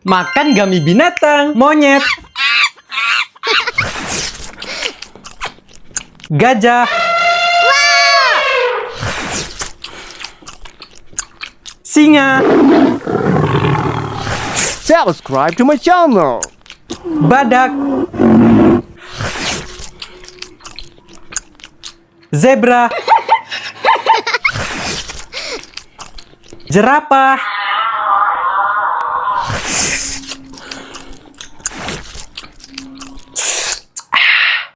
Makan gami binatang. Monyet. Gajah. Singa. Subscribe to my channel. Badak. Zebra. Jerapah.